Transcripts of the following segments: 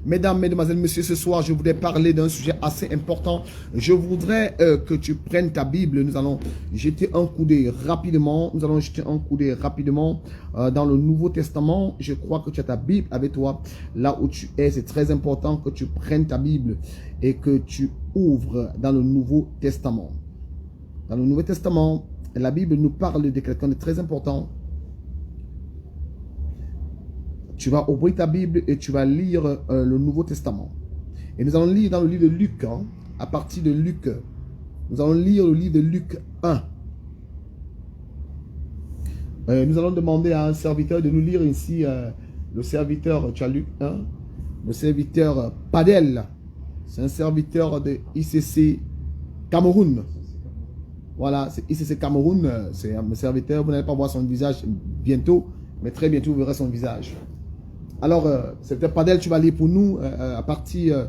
Mesdames, Mesdemoiselles, Messieurs, ce soir, je voudrais parler d'un sujet assez important. Je voudrais que tu prennes ta Bible. Nous allons jeter un coup d'œil rapidement. Nous allons jeter un coup d'œil rapidement dans le Nouveau Testament. Je crois que tu as ta Bible avec toi là où tu es. C'est très important que tu prennes ta Bible et que tu ouvres dans le Nouveau Testament. Dans le Nouveau Testament, la Bible nous parle de quelqu'un de très important. Tu vas ouvrir ta Bible et tu vas lire le Nouveau Testament. Et nous allons lire dans le livre de Luc, à partir de Luc. Nous allons lire le livre de Luc 1. Nous allons demander à un serviteur de nous lire ici, le serviteur, tu as Luc 1, le serviteur Padel. C'est un serviteur de ICC Cameroun. Voilà, c'est ICC Cameroun, c'est un serviteur. Vous n'allez pas voir son visage bientôt, mais très bientôt vous verrez son visage. Alors, serviteur Padel, tu vas lire pour nous à partir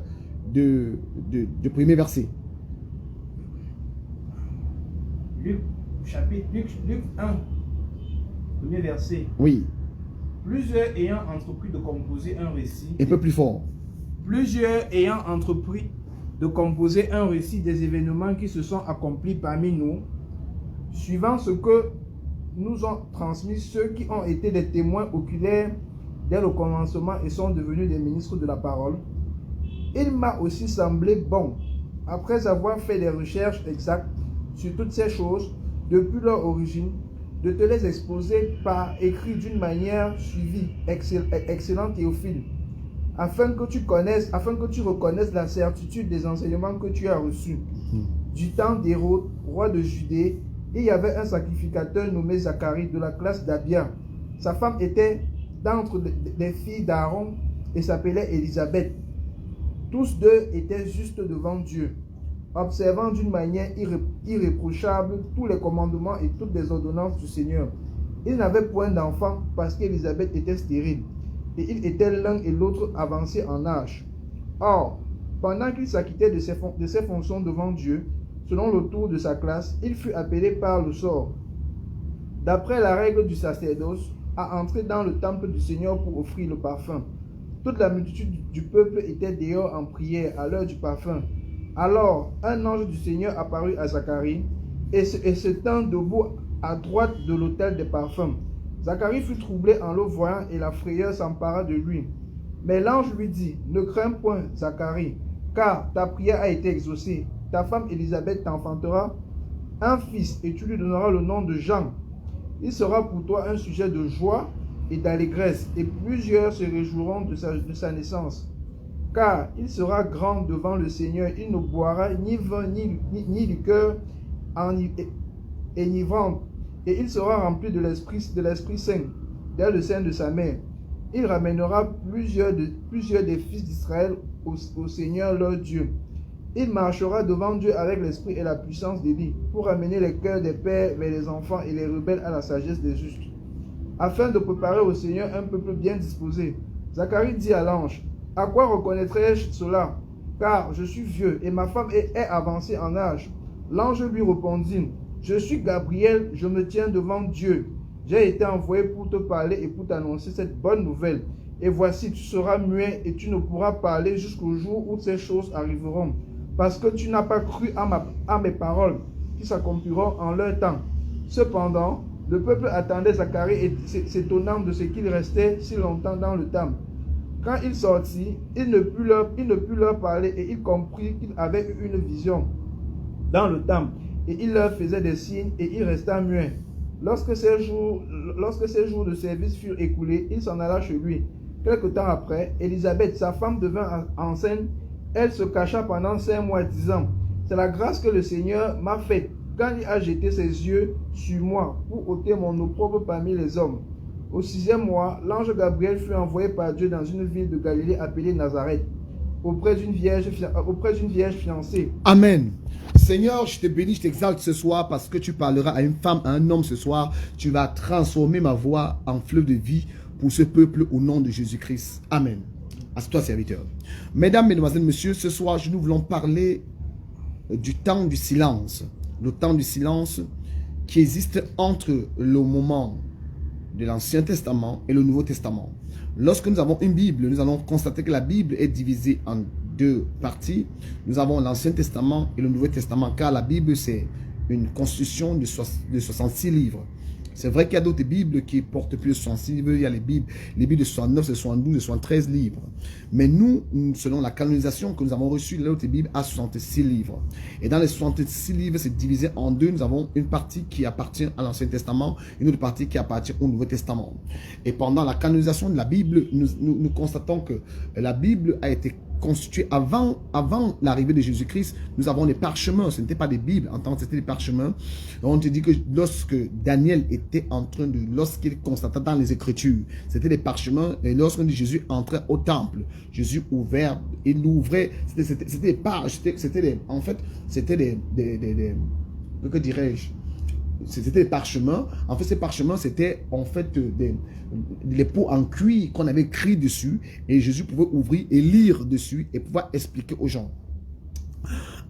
du premier verset. Luc 1, premier verset. Oui. Plusieurs ayant entrepris de composer un récit. Un peu plus fort. Plusieurs ayant entrepris de composer un récit des événements qui se sont accomplis parmi nous, suivant ce que nous ont transmis ceux qui ont été des témoins oculaires dès le commencement et sont devenus des ministres de la parole. Il m'a aussi semblé bon, après avoir fait des recherches exactes sur toutes ces choses depuis leur origine, de te les exposer par écrit d'une manière suivie, excellente Théophile, afin que tu reconnaisses la certitude des enseignements que tu as reçus. Du temps d'Hérode, roi de Judée, il y avait un sacrificateur nommé Zacharie de la classe d'Abia. Sa femme était d'entre les filles d'Aaron et s'appelait Élisabeth. Tous deux étaient justes devant Dieu, observant d'une manière irréprochable tous les commandements et toutes les ordonnances du Seigneur. Ils n'avaient point d'enfant parce qu'Élisabeth était stérile, et ils étaient l'un et l'autre avancés en âge. Or, pendant qu'il s'acquittait de ses fonctions devant Dieu, selon le tour de sa classe, il fut appelé par le sort, d'après la règle du sacerdoce, à entrer dans le temple du Seigneur pour offrir le parfum. Toute la multitude du peuple était dehors en prière à l'heure du parfum. Alors, un ange du Seigneur apparut à Zacharie et se tint debout à droite de l'autel des parfums. Zacharie fut troublé en le voyant et la frayeur s'empara de lui. Mais l'ange lui dit, « Ne crains point, Zacharie, car ta prière a été exaucée. Ta femme Élisabeth t'enfantera un fils et tu lui donneras le nom de Jean. Il sera pour toi un sujet de joie et d'allégresse, et plusieurs se réjouiront de sa naissance. Car il sera grand devant le Seigneur, il ne boira ni vin ni liqueur enivrante, et il sera rempli de l'Esprit Saint, dès le sein de sa mère. Il ramènera plusieurs des fils d'Israël au Seigneur leur Dieu. Il marchera devant Dieu avec l'esprit et la puissance d'Élie, pour amener les cœurs des pères vers les enfants et les rebelles à la sagesse des justes, afin de préparer au Seigneur un peuple bien disposé. Zacharie dit à l'ange, « À quoi reconnaîtrai-je cela? Car je suis vieux et ma femme est avancée en âge. » L'ange lui répondit, « Je suis Gabriel, je me tiens devant Dieu. J'ai été envoyé pour te parler et pour t'annoncer cette bonne nouvelle. Et voici, tu seras muet et tu ne pourras parler jusqu'au jour où ces choses arriveront, parce que tu n'as pas cru à mes paroles, qui s'accompliront en leur temps. » Cependant, le peuple attendait Zacharie et s'étonnant de ce qu'il restait si longtemps dans le temple. Quand il sortit, il ne put leur parler et il comprit qu'il avait eu une vision dans le temple. Et il leur faisait des signes et il resta muet. Lorsque ces jours de service furent écoulés, il s'en alla chez lui. Quelque temps après, Élisabeth, sa femme, devint enceinte. Elle se cacha pendant 5 mois, disant, « C'est la grâce que le Seigneur m'a faite, quand il a jeté ses yeux sur moi, pour ôter mon opprobre parmi les hommes. » Au 6e mois, l'ange Gabriel fut envoyé par Dieu dans une ville de Galilée appelée Nazareth, auprès d'une vierge fiancée. Amen. Seigneur, je te bénis, je t'exalte ce soir parce que tu parleras à une femme, à un homme ce soir. Tu vas transformer ma voix en fleuve de vie pour ce peuple au nom de Jésus-Christ. Amen. Assieds-toi, serviteur. Mesdames, Mesdemoiselles, Messieurs, ce soir, nous voulons parler du temps du silence. Le temps du silence qui existe entre le moment de l'Ancien Testament et le Nouveau Testament. Lorsque nous avons une Bible, nous allons constater que la Bible est divisée en deux parties. Nous avons l'Ancien Testament et le Nouveau Testament, car la Bible, c'est une constitution de 66 livres. C'est vrai qu'il y a d'autres Bibles qui portent plus de 66 livres. Il y a les Bibles de 69, de 72, de 73 livres. Mais nous, selon la canonisation que nous avons reçue, l'autre Bible a 66 livres. Et dans les 66 livres, c'est divisé en deux. Nous avons une partie qui appartient à l'Ancien Testament, une autre partie qui appartient au Nouveau Testament. Et pendant la canonisation de la Bible, nous constatons que la Bible a été constituée avant l'arrivée de Jésus-Christ. Nous avons les parchemins, ce n'était pas des Bibles en tant que c'était des parchemins. On te dit que lorsque Daniel était en train de, lorsqu'il constata dans les Écritures, c'était des parchemins, et lorsque Jésus entrait au temple, Jésus ouvert, il ouvrait, c'était des pages, en fait, c'était des que dirais-je, c'était des parchemins. En fait, ces parchemins, c'était en fait des pots en cuir qu'on avait écrit dessus. Et Jésus pouvait ouvrir et lire dessus et pouvoir expliquer aux gens.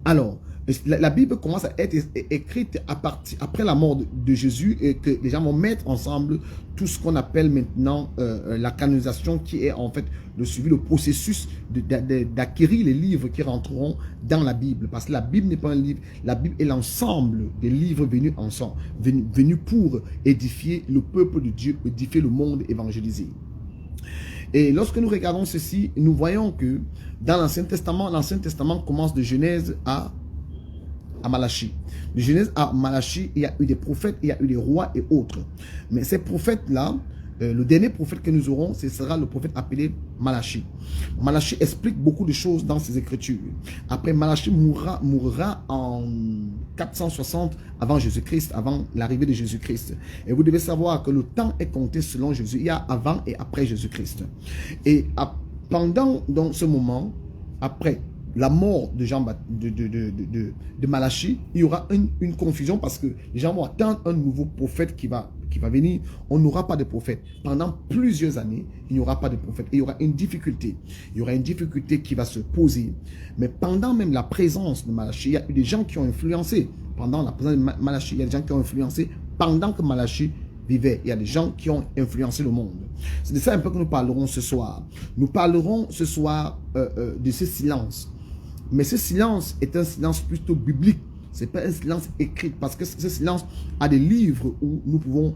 Alors, la Bible commence à être écrite après la mort de Jésus et que les gens vont mettre ensemble tout ce qu'on appelle maintenant la canonisation, qui est en fait le suivi, le processus d'acquérir les livres qui rentreront dans la Bible. Parce que la Bible n'est pas un livre, la Bible est l'ensemble des livres venus ensemble, venus pour édifier le peuple de Dieu, édifier le monde évangélisé. Et lorsque nous regardons ceci, nous voyons que dans l'Ancien Testament commence de Genèse à Malachie. De Genèse à Malachie, il y a eu des prophètes, il y a eu des rois et autres. Mais ces prophètes-là, le dernier prophète que nous aurons, ce sera le prophète appelé Malachie. Malachie explique beaucoup de choses dans ses écritures. Après, Malachie mourra en 460 avant Jésus-Christ, avant l'arrivée de Jésus-Christ. Et vous devez savoir que le temps est compté selon Jésus. Il y a avant et après Jésus-Christ. Et pendant dans ce moment, après la mort de Malachie, il y aura une confusion parce que les gens vont attendre un nouveau prophète qui va venir. On n'aura pas de prophète. Pendant plusieurs années, il n'y aura pas de prophète. Et il y aura une difficulté. Il y aura une difficulté qui va se poser. Mais pendant même la présence de Malachie, il y a eu des gens qui ont influencé. Pendant la présence de Malachie, il y a des gens qui ont influencé pendant que Malachie vivait. Il y a des gens qui ont influencé le monde. C'est de ça un peu que nous parlerons ce soir. Nous parlerons ce soir de ce silence. Mais ce silence est un silence plutôt biblique. Ce n'est pas un silence écrit, parce que ce silence a des livres où nous pouvons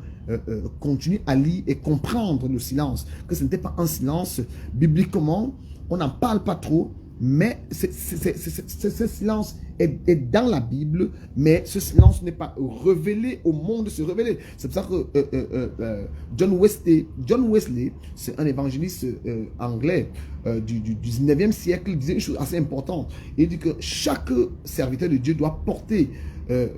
continuer à lire et comprendre le silence. Que ce n'était pas un silence bibliquement, on n'en parle pas trop, mais ce silence est dans la Bible, mais ce silence n'est pas révélé au monde se révéler. C'est pour ça que John Wesley, c'est un évangéliste anglais du 19e siècle, il disait une chose assez importante. Il dit que chaque serviteur de Dieu doit porter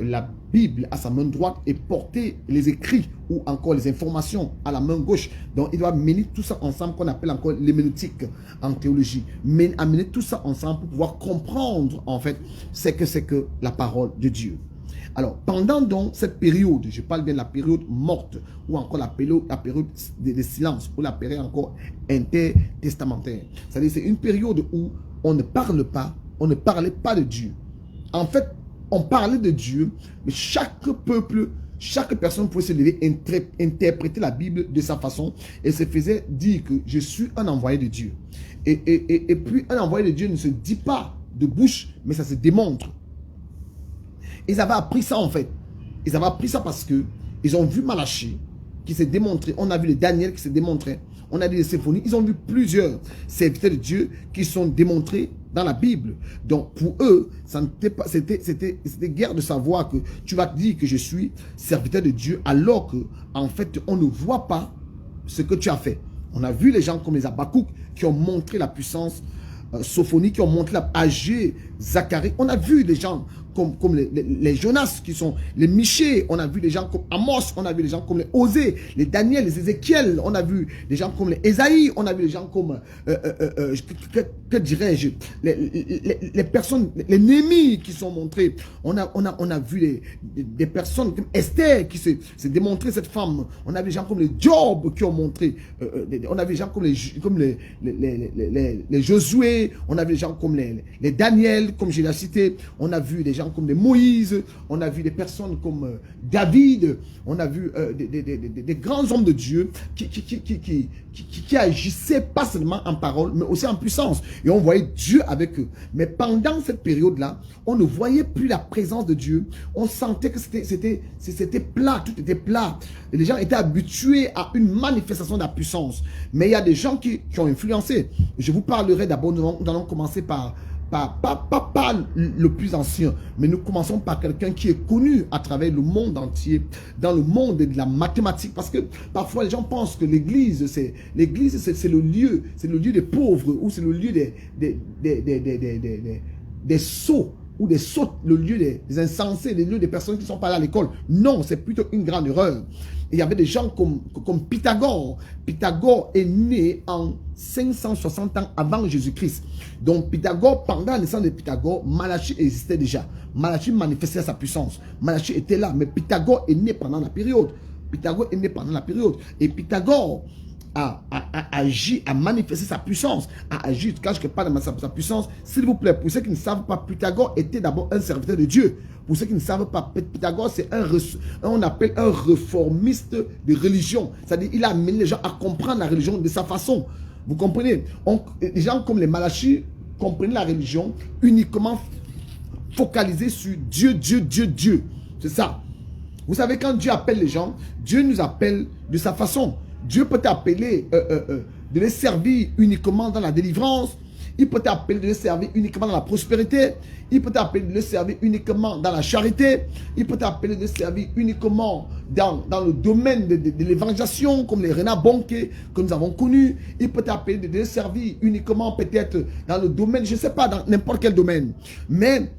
la Bible à sa main droite et porter les écrits ou encore les informations à la main gauche. Donc il doit mener tout ça ensemble, qu'on appelle encore l'héméneutique en théologie. Mais amener tout ça ensemble pour pouvoir comprendre en fait c'est que la parole de Dieu. Alors pendant donc cette période, je parle bien de la période morte ou encore la période de silence ou la période encore intertestamentaire. C'est-à-dire c'est une période où on ne parle pas, on ne parlait pas de Dieu. En fait, on parlait de Dieu, mais chaque peuple, chaque personne pouvait se lever, interpréter la Bible de sa façon et se faisait dire que je suis un envoyé de Dieu. Et puis un envoyé de Dieu ne se dit pas de bouche, mais ça se démontre. Ils avaient appris ça en fait. Ils avaient appris ça parce que ils ont vu Malachie qui s'est démontré. On a vu les Daniel qui s'est démontré. On a vu les symphonies. Ils ont vu plusieurs serviteurs de Dieu qui sont démontrés dans la Bible. Donc pour eux, c'était guère de savoir que tu vas te dire que je suis serviteur de Dieu alors que en fait on ne voit pas ce que tu as fait. On a vu les gens comme les Habakkuk qui ont montré la puissance, Sophonie qui ont montré la Agé, Zacharie. On a vu des gens comme les Jonas qui sont les Michée. On a vu des gens comme Amos. On a vu des gens comme les Osée, les Daniel, les Ézéchiel. On a vu des gens comme les Ésaïe. On a vu des gens comme que dirais-je, les personnes, les Néhémie qui sont montrés. On a vu des personnes comme Esther qui s'est démontré cette femme. On a vu des gens comme les Job qui ont montré. On a vu des gens comme les Josué. On a vu des gens comme les Daniel, comme je l'ai cité. On a vu des gens gens comme des Moïse, on a vu des personnes comme David, on a vu des grands hommes de Dieu qui agissaient pas seulement en parole, mais aussi en puissance. Et on voyait Dieu avec eux. Mais pendant cette période-là, on ne voyait plus la présence de Dieu. On sentait que c'était plat, tout était plat. Et les gens étaient habitués à une manifestation de la puissance. Mais il y a des gens qui ont influencé. Je vous parlerai d'abord, nous allons commencer par le plus ancien, mais nous commençons par quelqu'un qui est connu à travers le monde entier, dans le monde de la mathématique, parce que parfois les gens pensent que l'église c'est le lieu des pauvres, ou c'est le lieu des sots, ou des sots, le lieu des insensés, le lieu des personnes qui ne sont pas allées à l'école. Non, c'est plutôt une grande erreur. Il y avait des gens comme Pythagore. Pythagore est né en 560 ans avant Jésus-Christ. Donc Pythagore, pendant la naissance de Pythagore, Malachie existait déjà. Malachie manifestait sa puissance. Malachie était là, mais Pythagore est né pendant la période. Pythagore est né pendant la période. Et Pythagore a agi, a manifesté sa puissance, a agi, quand je ne parle de sa puissance, s'il vous plaît, pour ceux qui ne savent pas, Pythagore était d'abord un serviteur de Dieu. Pour ceux qui ne savent pas, Pythagore, c'est on appelle un réformiste de religion. C'est-à-dire, il a amené les gens à comprendre la religion de sa façon. Vous comprenez? Les gens comme les Malachie comprenaient la religion uniquement focalisée sur Dieu, Dieu, Dieu, Dieu. C'est ça. Vous savez, quand Dieu appelle les gens, Dieu nous appelle de sa façon. Dieu peut t'appeler de les servir uniquement dans la délivrance. Il peut t'appeler de les servir uniquement dans la prospérité. Il peut t'appeler de les servir uniquement dans la charité. Il peut t'appeler de les servir uniquement dans le domaine de l'évangélisation, comme les Renat Bonke que nous avons connus. Il peut t'appeler de les servir uniquement peut-être dans le domaine, je ne sais pas, dans n'importe quel domaine. Mais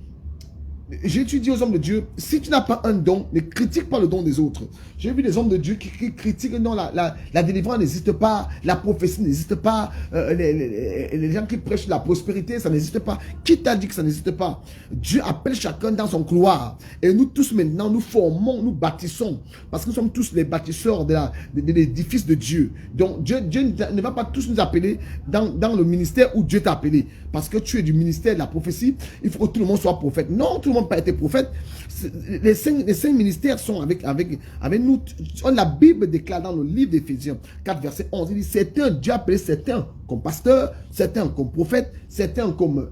j'étudie aux hommes de Dieu, si tu n'as pas un don, ne critique pas le don des autres. J'ai vu des hommes de Dieu qui critiquent, non, la délivrance n'existe pas, la prophétie n'existe pas, les gens qui prêchent la prospérité, ça n'existe pas. Qui t'a dit que ça n'existe pas? Dieu appelle chacun dans son couloir. Et nous tous maintenant, nous formons, nous bâtissons, parce que nous sommes tous les bâtisseurs de l'édifice de Dieu. Donc Dieu ne va pas tous nous appeler dans le ministère où Dieu t'a appelé. Parce que tu es du ministère de la prophétie, il faut que tout le monde soit prophète. Non, tout le monde n'a pas été prophète. Les cinq ministères sont avec nous. La Bible déclare dans le livre d'Éphésiens 4, verset 11, il dit, certains, Dieu a appelé certains comme pasteurs, certains comme prophètes, certains comme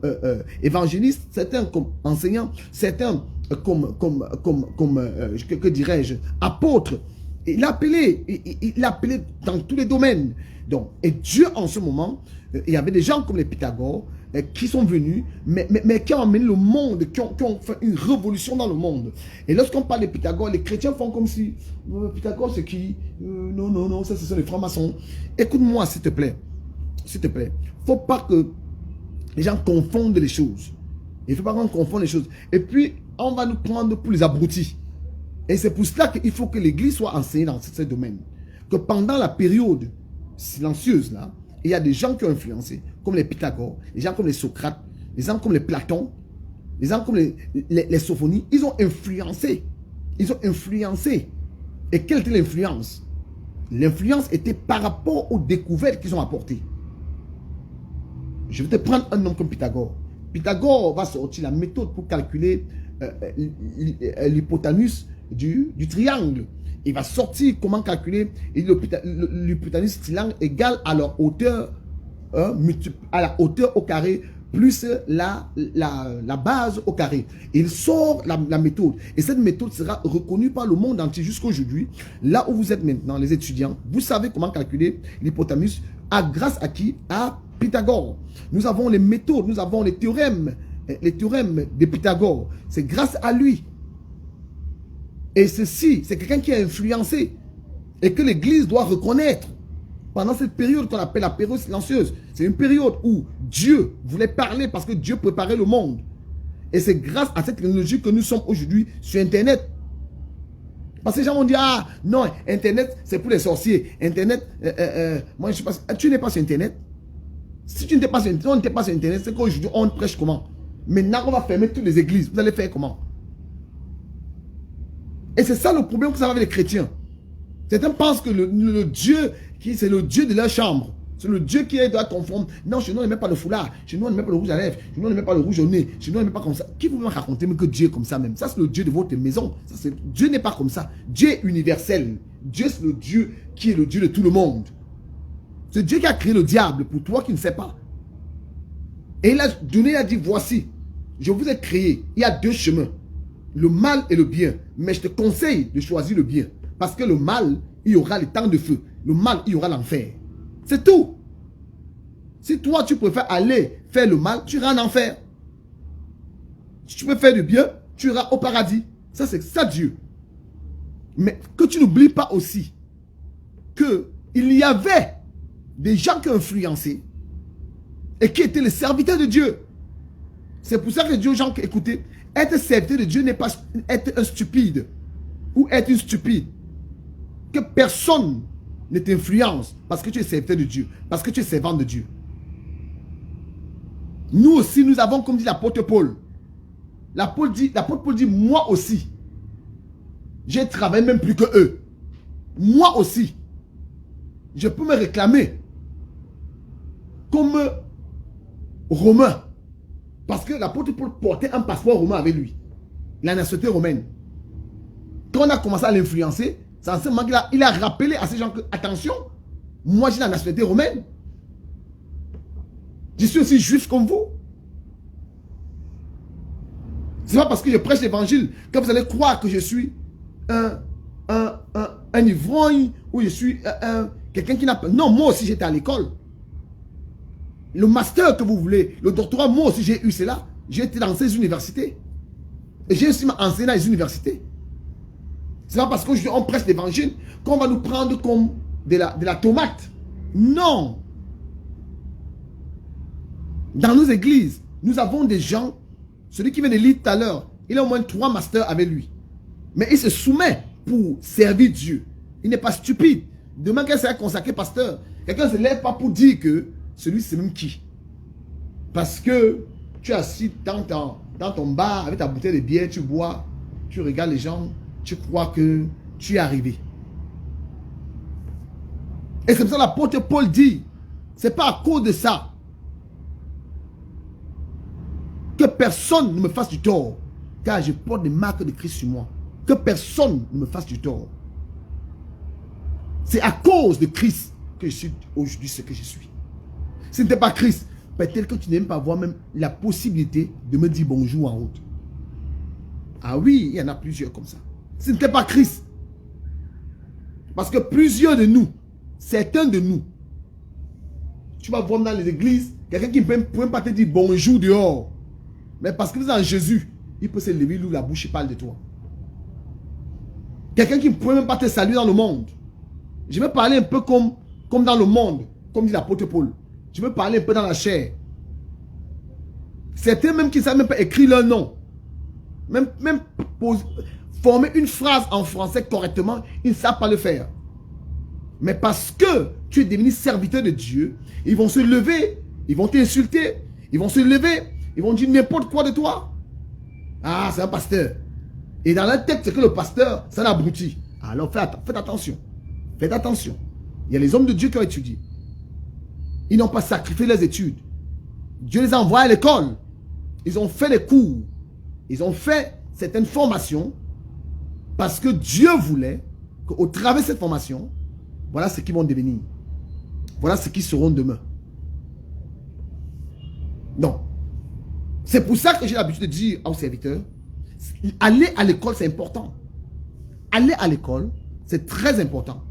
évangélistes, certains comme enseignants, certains que dirais-je, apôtres. Il l'a appelé dans tous les domaines. Donc, et Dieu en ce moment, il y avait des gens comme les Pythagore qui sont venus, mais qui ont amené le monde, qui ont fait une révolution dans le monde. Et lorsqu'on parle de Pythagore, les chrétiens font comme si, Pythagore c'est qui? Non, ça ce sont les francs-maçons. Écoute-moi s'il te plaît. S'il te plaît. Il ne faut pas que les gens confondent les choses. Il ne faut pas qu'on confonde les choses. Et puis, on va nous prendre pour les abrutis. Et c'est pour cela qu'il faut que l'Église soit enseignée dans ce domaine. Que pendant la période silencieuse, là, il y a des gens qui ont influencé, comme les Pythagore, les gens comme les Socrates, les gens comme les Platon, les gens comme les Sophonies. Ils ont influencé. Ils ont influencé. Et quelle était l'influence? L'influence était par rapport aux découvertes qu'ils ont apportées. Je vais te prendre un nom comme Pythagore. Pythagore va sortir la méthode pour calculer l'hypoténuse du triangle. Il va sortir comment calculer l'hypoténuse triangle égale à leur hauteur, à la hauteur au carré plus la base au carré. Il sort la méthode. Et cette méthode sera reconnue par le monde entier jusqu'à aujourd'hui. Là où vous êtes maintenant, les étudiants, vous savez comment calculer l'hypoténuse grâce à qui? À Pythagore. Nous avons les méthodes, nous avons les théorèmes de Pythagore. C'est grâce à lui. Et ceci, c'est quelqu'un qui a influencé et que l'Église doit reconnaître. Pendant cette période qu'on appelle la période silencieuse, c'est une période où Dieu voulait parler parce que Dieu préparait le monde. Et c'est grâce à cette technologie que nous sommes aujourd'hui sur Internet. Parce que les gens vont dire, ah non, Internet c'est pour les sorciers. Internet, moi je sais pas, tu n'es pas sur Internet. Si tu n'es pas sur Internet, on n'était pas sur Internet, c'est qu'aujourd'hui on prêche comment? Maintenant on va fermer toutes les églises. Vous allez faire comment? Et c'est ça le problème que ça va avec les chrétiens. Certains pensent que le Dieu, c'est le Dieu de leur chambre. C'est le Dieu qui doit conforme. Non, chez nous, on ne met pas le foulard. Chez nous, on ne met pas le rouge à lèvres. Chez nous, on ne met pas le rouge au nez. Chez nous, on ne met pas comme ça. Qui vous raconter que Dieu est comme ça même? Ça, c'est le Dieu de votre maison. Dieu n'est pas comme ça. Dieu est universel. Dieu, c'est le Dieu qui est le Dieu de tout le monde. C'est Dieu qui a créé le diable pour toi qui ne sais pas. Et il a donné, il a dit, voici, je vous ai créé. Il y a deux chemins. Le mal et le bien. Mais je te conseille de choisir le bien. Parce que le mal, il y aura les temps de feu. Le mal, il y aura l'enfer. C'est tout. Si toi, tu préfères aller faire le mal, tu iras en enfer. Si tu peux faire du bien, tu iras au paradis. Ça, c'est ça Dieu. Mais que tu n'oublies pas aussi qu'il y avait des gens qui ont influencé et qui étaient les serviteurs de Dieu. C'est pour ça que Dieu aux gens qui écoutez, être serviteur de Dieu n'est pas être un stupide ou être une stupide. Que personne ne t'influence parce que tu es serviteur de Dieu, parce que tu es servant de Dieu. Nous aussi, nous avons, comme dit l'apôtre Paul. L'apôtre Paul dit, moi aussi, j'ai travaillé même plus que eux. Moi aussi, je peux me réclamer comme Romain. Parce que l'apôtre Paul portait un passeport romain avec lui. La nationalité romaine. Quand on a commencé à l'influencer, c'est en ce moment qu'il a rappelé à ces gens que, attention, moi j'ai la nationalité romaine. Je suis aussi juif comme vous. C'est pas parce que je prêche l'évangile que vous allez croire que je suis un ivrogne ou je suis quelqu'un qui n'a pas... Non, moi aussi j'étais à l'école. Le master que vous voulez, le doctorat, moi aussi j'ai eu cela. J'ai été dans ces universités. Et j'ai aussi enseigné dans les universités. C'est pas parce qu'aujourd'hui on prêche l'évangile qu'on va nous prendre comme de la tomate. Non. Dans nos églises, nous avons des gens, celui qui vient de lire tout à l'heure, il a au moins 3 masters avec lui. Mais il se soumet pour servir Dieu. Il n'est pas stupide. Demain, qu'elle sera consacré pasteur, quelqu'un ne se lève pas pour dire que celui c'est même qui. Parce que tu es assis dans ton bar avec ta bouteille de bière, tu bois, tu regardes les gens, tu crois que tu es arrivé. Et c'est comme ça que l'apôtre Paul dit, c'est pas à cause de ça que personne ne me fasse du tort, car je porte des marques de Christ sur moi. Que personne ne me fasse du tort. C'est à cause de Christ que je suis aujourd'hui ce que je suis. Si ce n'était pas Christ, peut-être que tu n'aimes pas avoir même la possibilité de me dire bonjour en route. Ah oui, il y en a plusieurs comme ça. Si ce n'était pas Christ, parce que plusieurs de nous, certains de nous, tu vas voir dans les églises, quelqu'un qui ne peut même pas te dire bonjour dehors. Mais parce que vous êtes en Jésus, il peut se lever, l'ouvre la bouche et parle de toi. Quelqu'un qui ne peut même pas te saluer dans le monde. Je vais parler un peu comme dans le monde, comme dit l'apôtre Paul. Je vais parler un peu dans la chair. Certains même qui ne savent même pas écrire leur nom. Même former une phrase en français correctement, ils ne savent pas le faire. Mais parce que tu es devenu serviteur de Dieu, ils vont se lever, ils vont t'insulter, ils vont se lever, ils vont dire n'importe quoi de toi. Ah, c'est un pasteur. Et dans la tête, c'est que le pasteur, c'est un abruti. Alors faites attention. Faites attention. Il y a les hommes de Dieu qui ont étudié. Ils n'ont pas sacrifié leurs études. Dieu les a envoyés à l'école. Ils ont fait des cours. Ils ont fait certaines formations parce que Dieu voulait qu'au travers de cette formation, voilà ce qu'ils vont devenir. Voilà ce qu'ils seront demain. Donc, c'est pour ça que j'ai l'habitude de dire aux serviteurs, aller à l'école, c'est important. Aller à l'école, c'est très important.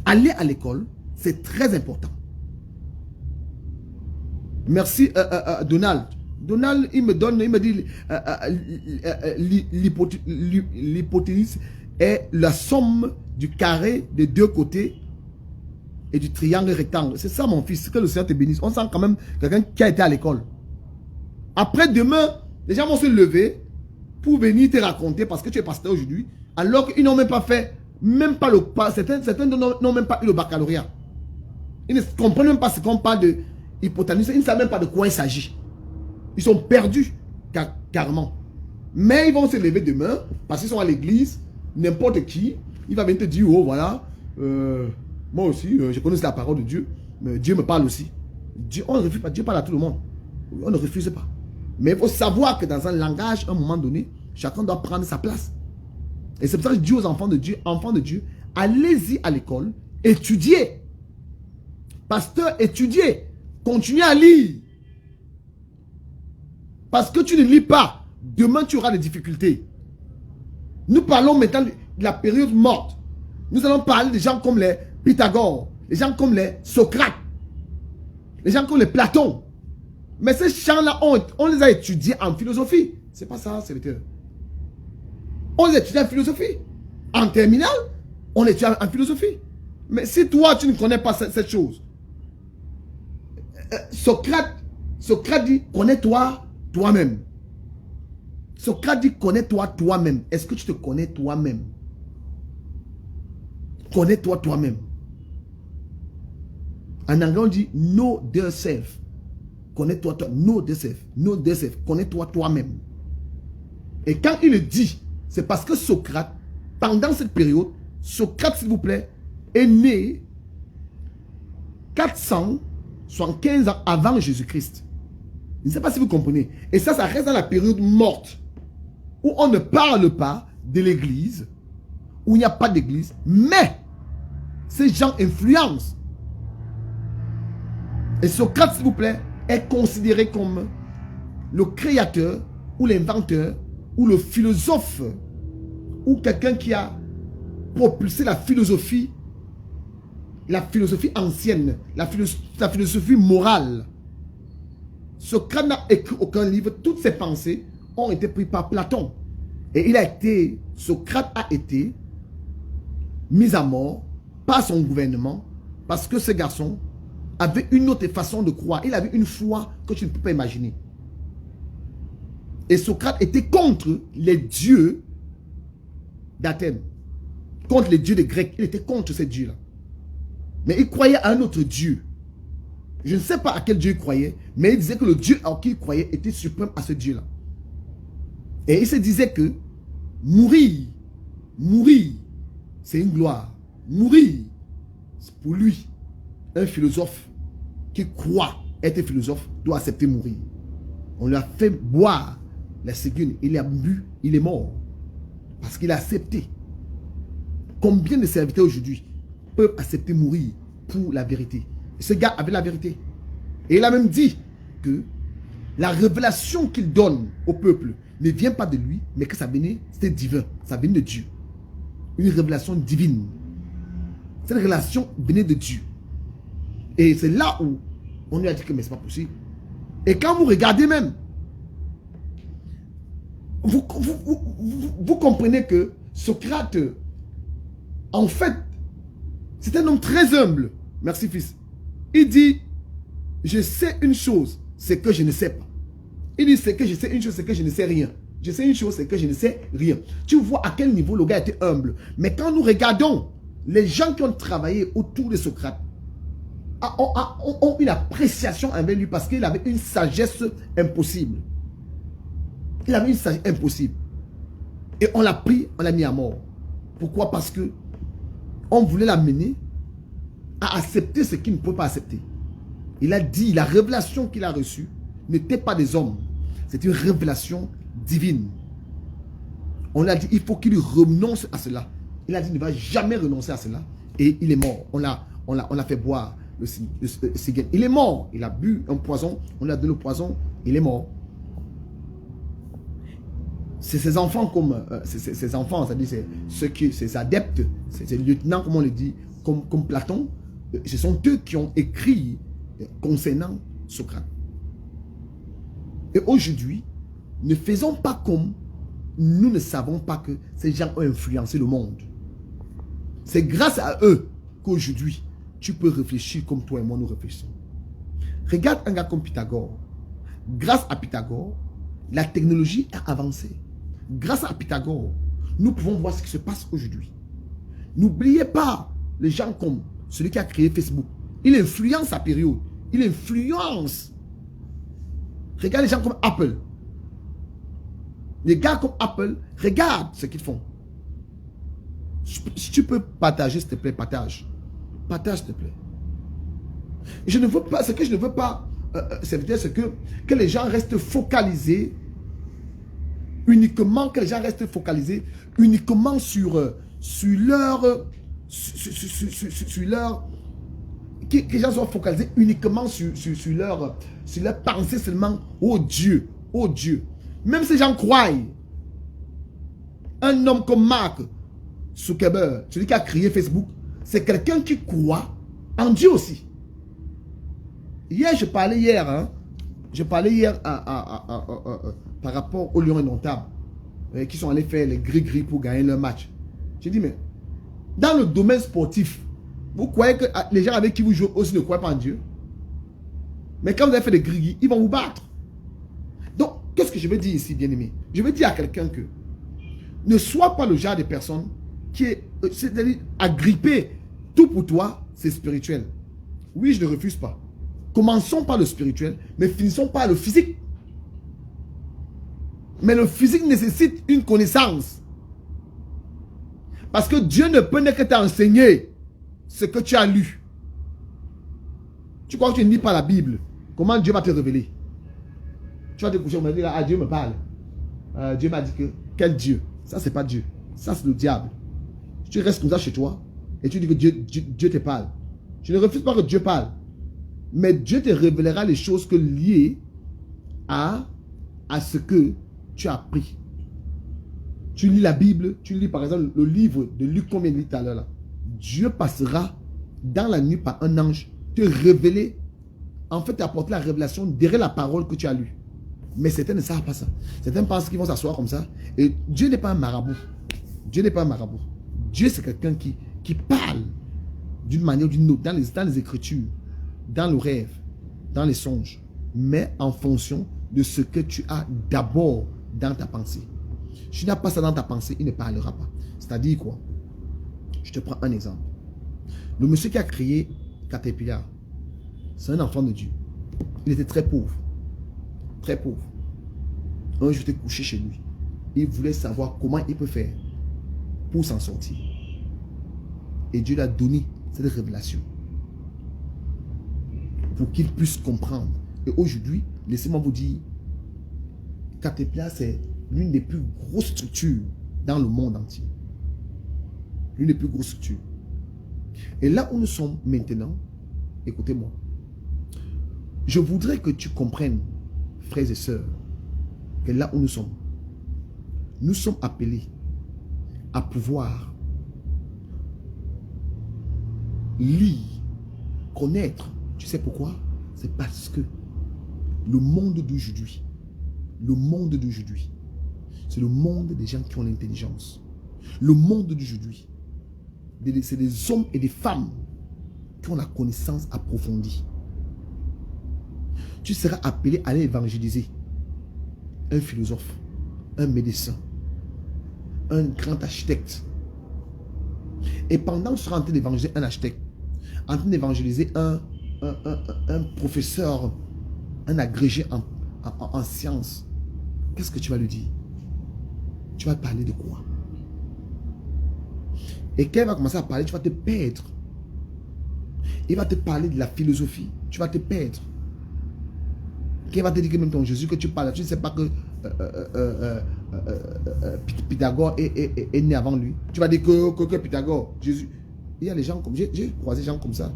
Aller à l'école, c'est très important. Merci Donald. Donald, il me dit l'hypoténuse est la somme du carré des deux côtés et du triangle rectangle. C'est ça mon fils, que le Seigneur te bénisse. On sent quand même quelqu'un qui a été à l'école. Après demain, les gens vont se lever pour venir te raconter parce que tu es pasteur aujourd'hui, alors qu'ils n'ont même pas fait, même pas le pas. Certains n'ont même pas eu le baccalauréat. Ils ne comprennent même pas ce qu'on parle de hypoténuse. Ils ne savent même pas de quoi il s'agit. Ils sont perdus, carrément. Mais ils vont se lever demain, parce qu'ils sont à l'église, n'importe qui, il va venir te dire, oh voilà, Moi aussi, je connais la parole de Dieu. Mais Dieu me parle aussi. Dieu, on ne refuse pas. Dieu parle à tout le monde. On ne refuse pas. Mais il faut savoir que dans un langage, à un moment donné, chacun doit prendre sa place. Et c'est pour ça que je dis aux enfants de Dieu, allez-y à l'école, étudiez. Pasteur, étudiez. Continuez à lire. Parce que tu ne lis pas, demain tu auras des difficultés. Nous parlons maintenant de la période morte. Nous allons parler des gens comme les Pythagore, les gens comme les Socrate, les gens comme les Platon. Mais ces gens-là, on les a étudiés en philosophie. C'est pas ça, serviteur. On les étudie en philosophie. En terminale, on étudie en philosophie. Mais si toi, tu ne connais pas cette chose, Socrate dit, connais-toi toi-même. Socrate dit, connais-toi toi-même. Est-ce que tu te connais toi-même? Connais-toi toi-même. En anglais, on dit, know thyself. Connais-toi toi. Know thyself. Know thyself. Connais-toi toi-même. Et quand il le dit, c'est parce que Socrate, pendant cette période, Socrate, s'il vous plaît, est né 475 ans avant Jésus-Christ. Je ne sais pas si vous comprenez. Et ça reste dans la période morte, où on ne parle pas de l'église, où il n'y a pas d'église, mais ces gens influencent. Et Socrate, s'il vous plaît, est considéré comme le créateur, ou l'inventeur, ou le philosophe, ou quelqu'un qui a propulsé la philosophie ancienne, la philosophie morale. Socrate n'a écrit aucun livre. Toutes ses pensées ont été prises par Platon. Et Socrate a été mis à mort par son gouvernement parce que ce garçon avait une autre façon de croire. Il avait une foi que tu ne peux pas imaginer. Et Socrate était contre les dieux d'Athènes, contre les dieux des Grecs. Il était contre ces dieux-là. Mais il croyait à un autre Dieu. Je ne sais pas à quel Dieu il croyait, mais il disait que le Dieu à qui il croyait était suprême à ce Dieu-là. Et il se disait que mourir, c'est une gloire. Mourir, c'est pour lui, un philosophe qui croit être philosophe doit accepter mourir. On lui a fait boire la ciguine, il a bu, il est mort. Parce qu'il a accepté. Combien de serviteurs aujourd'hui peuvent accepter mourir pour la vérité? Et ce gars avait la vérité. Et il a même dit que la révélation qu'il donne au peuple ne vient pas de lui, mais que ça venait, c'était divin. Ça venait de Dieu. Une révélation divine. Cette révélation venait de Dieu. Et c'est là où on lui a dit que mais c'est pas possible. Et quand vous regardez même, vous comprenez que Socrate, en fait, c'est un homme très humble. Merci fils. Il dit, je sais une chose, c'est que je ne sais pas. Il dit, c'est que je sais une chose, c'est que je ne sais rien. Je sais une chose, c'est que je ne sais rien. Tu vois à quel niveau le gars était humble. Mais quand nous regardons les gens qui ont travaillé autour de Socrate, ont une appréciation envers lui parce qu'il avait une sagesse impossible. Il avait une sagesse impossible. Et on l'a pris, on l'a mis à mort. Pourquoi? Parce que on voulait l'amener à accepter ce qu'il ne peut pas accepter. Il a dit, la révélation qu'il a reçue n'était pas des hommes. C'est une révélation divine. On lui a dit, il faut qu'il renonce à cela. Il a dit, il ne va jamais renoncer à cela. Et il est mort. On l'a fait boire le cigare. Il est mort. Il a bu un poison. On lui a donné le poison. Il est mort. C'est ses enfants comme... ses enfants, c'est-à-dire ses adeptes, ses lieutenants, comme on le dit, comme Platon. Ce sont eux qui ont écrit concernant Socrate. Et aujourd'hui, ne faisons pas comme nous ne savons pas que ces gens ont influencé le monde. C'est grâce à eux qu'aujourd'hui, tu peux réfléchir comme toi et moi nous réfléchissons. Regarde un gars comme Pythagore. Grâce à Pythagore, la technologie a avancé. Grâce à Pythagore, nous pouvons voir ce qui se passe aujourd'hui. N'oubliez pas les gens comme celui qui a créé Facebook. Il influence sa période. Il influence. Regarde les gens comme Apple. Les gars comme Apple, regarde ce qu'ils font. Si tu peux partager, s'il te plaît, partage. Partage, s'il te plaît. Je ne veux pas, ce que je ne veux pas, c'est que les gens restent focalisés uniquement, que les gens restent focalisés uniquement sur leur, que les gens soient focalisés uniquement sur leur pensée seulement. Oh Dieu, oh Dieu. Même si les gens croient, un homme comme Mark Zuckerberg, celui qui a créé Facebook, c'est quelqu'un qui croit en Dieu aussi. Hier, je parlais hier par rapport aux Lions indomptables qui sont allés faire les gris-gris pour gagner leur match. J'ai dit, mais dans le domaine sportif, vous croyez que les gens avec qui vous jouez aussi ne croient pas en Dieu? Mais quand vous avez fait des gris-gris, ils vont vous battre. Donc, qu'est-ce que je veux dire ici, bien-aimé? Je veux dire à quelqu'un que ne sois pas le genre de personne qui est, c'est-à-dire, agrippé. Tout pour toi, c'est spirituel. Oui, je ne refuse pas. Commençons par le spirituel, mais finissons par le physique. Mais le physique nécessite une connaissance. Parce que Dieu ne peut que t'enseigner ce que tu as lu. Tu crois que tu ne lis pas la Bible? Comment Dieu va te révéler? Tu vas te coucher, on va dire, ah, Dieu me parle. Dieu m'a dit que, quel Dieu? Ça, c'est pas Dieu. Ça, c'est le diable. Tu restes comme ça chez toi et tu dis que Dieu te parle. Je ne refuse pas que Dieu parle. Mais Dieu te révélera les choses que liées à ce que tu as appris. Tu lis la Bible, tu lis par exemple le livre de Luc qu'on vient de lire tout à l'heure là. Dieu passera dans la nuit par un ange te révéler, en fait t'apporter la révélation derrière la parole que tu as lue. Mais certains ne savent pas ça. Certains pensent qu'ils vont s'asseoir comme ça. Et Dieu n'est pas un marabout. Dieu n'est pas un marabout. Dieu c'est quelqu'un qui parle d'une manière ou d'une autre dans les Écritures, dans le rêve, dans les songes, mais en fonction de ce que tu as d'abord dans ta pensée. Si tu n'as pas ça dans ta pensée, il ne parlera pas. C'est-à-dire quoi? Je te prends un exemple. Le monsieur qui a créé Caterpillar, c'est un enfant de Dieu. Il était très pauvre. Très pauvre. Un jour, j'étais couché chez lui. Il voulait savoir comment il peut faire pour s'en sortir. Et Dieu lui a donné cette révélation pour qu'il puisse comprendre. Et aujourd'hui, laissez-moi vous dire, Caterpillar, c'est l'une des plus grosses structures dans le monde entier. L'une des plus grosses structures. Et là où nous sommes maintenant, écoutez-moi, je voudrais que tu comprennes, frères et sœurs, que là où nous sommes appelés à pouvoir lire, connaître. Tu sais pourquoi? C'est parce que le monde d'aujourd'hui, c'est le monde des gens qui ont l'intelligence. Le monde d'aujourd'hui, c'est des hommes et des femmes qui ont la connaissance approfondie. Tu seras appelé à aller évangéliser un philosophe, un médecin, un grand architecte. Et pendant que tu seras en train d'évangéliser un architecte, en train d'évangéliser un professeur, un agrégé en sciences, qu'est-ce que tu vas lui dire? Tu vas parler de quoi? Et quand il va commencer à parler, tu vas te perdre. Il va te parler de la philosophie, tu vas te perdre. Quand il va te dire que même ton Jésus que tu parles, tu ne sais pas que Pythagore est né avant lui. Tu vas dire que Pythagore, Jésus. Il y a des gens comme, j'ai croisé des gens comme ça.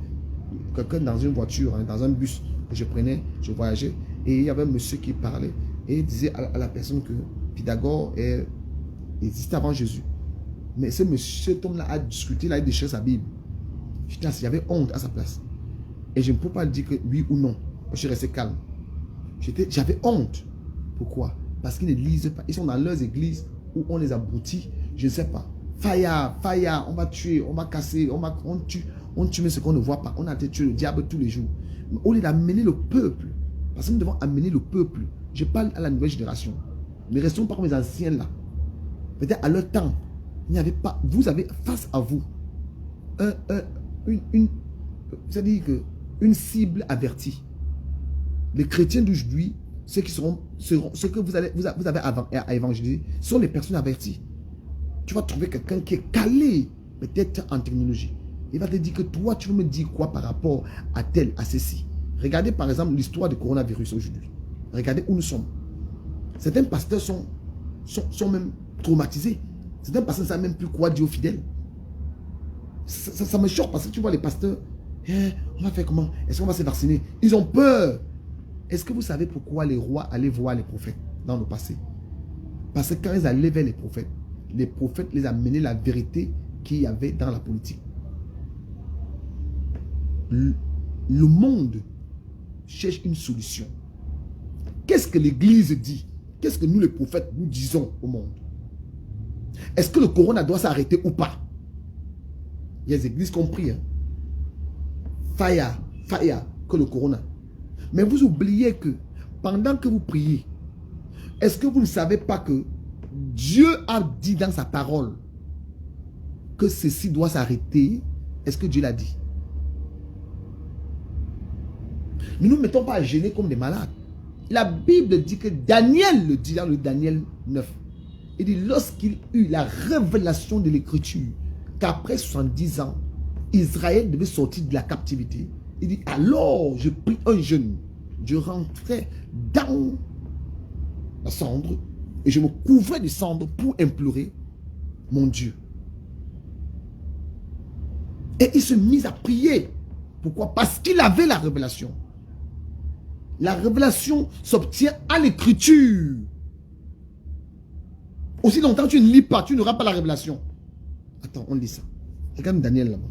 Quelqu'un dans une voiture, hein, dans un bus que je prenais, je voyageais, et il y avait un monsieur qui parlait, et il disait à la personne que Pythagore existait avant Jésus. Mais ce monsieur, cet homme-là a discuté, il a déchiré sa Bible. J'avais honte à sa place. Et je ne peux pas dire que oui ou non. Je suis resté calme. J'avais honte. Pourquoi? Parce qu'ils ne lisent pas. Ils sont dans leurs églises où on les abrutit. Je ne sais pas. Faya, on va tuer, on va casser, on tue mais ce qu'on ne voit pas. On a tué le diable tous les jours. Mais au lieu d'amener le peuple, parce que nous devons amener le peuple. Je parle à la nouvelle génération. Ne restons pas comme les anciens là. Peut-être à leur temps, il n'y avait pas. Vous avez face à vous c'est-à-dire que une cible avertie. Les chrétiens d'aujourd'hui, ceux que vous avez à évangéliser, sont les personnes averties. Tu vas trouver quelqu'un qui est calé, peut-être en technologie, Il va te dire que toi, tu veux me dire quoi par rapport à tel, à ceci. Regardez par exemple l'histoire du coronavirus aujourd'hui. Regardez où nous sommes. Certains pasteurs sont même traumatisés. Certains pasteurs ne savent même plus quoi dire aux fidèles. Ça me choque parce que tu vois les pasteurs, on va faire comment? Est-ce qu'on va se vacciner? Ils ont peur. Est-ce que vous savez pourquoi les rois allaient voir les prophètes dans le passé? Parce que quand ils allaient vers les prophètes les amenaient la vérité qu'il y avait dans la politique. Le monde cherche une solution. Qu'est-ce que l'Église dit? Qu'est-ce que nous les prophètes nous disons au monde? Est-ce que le corona doit s'arrêter ou pas? Il y a des églises qui ont pris. Fire, que le corona. Mais vous oubliez que pendant que vous priez, est-ce que vous ne savez pas que Dieu a dit dans sa parole que ceci doit s'arrêter? Est-ce que Dieu l'a dit? Ne nous mettons pas à gêner comme des malades. La Bible dit que Daniel le dit dans le Daniel 9. Il dit lorsqu'il eut la révélation de l'écriture qu'après 70 ans, Israël devait sortir de la captivité. Il dit alors je pris un jeûne. Je rentrais dans la cendre et je me couvrais de cendre pour implorer mon Dieu. Et il se mit à prier. Pourquoi? Parce qu'il avait la révélation. La révélation s'obtient à l'écriture. Aussi longtemps que tu ne lis pas, tu n'auras pas la révélation. Attends, on lit ça. Regarde Daniel là-bas.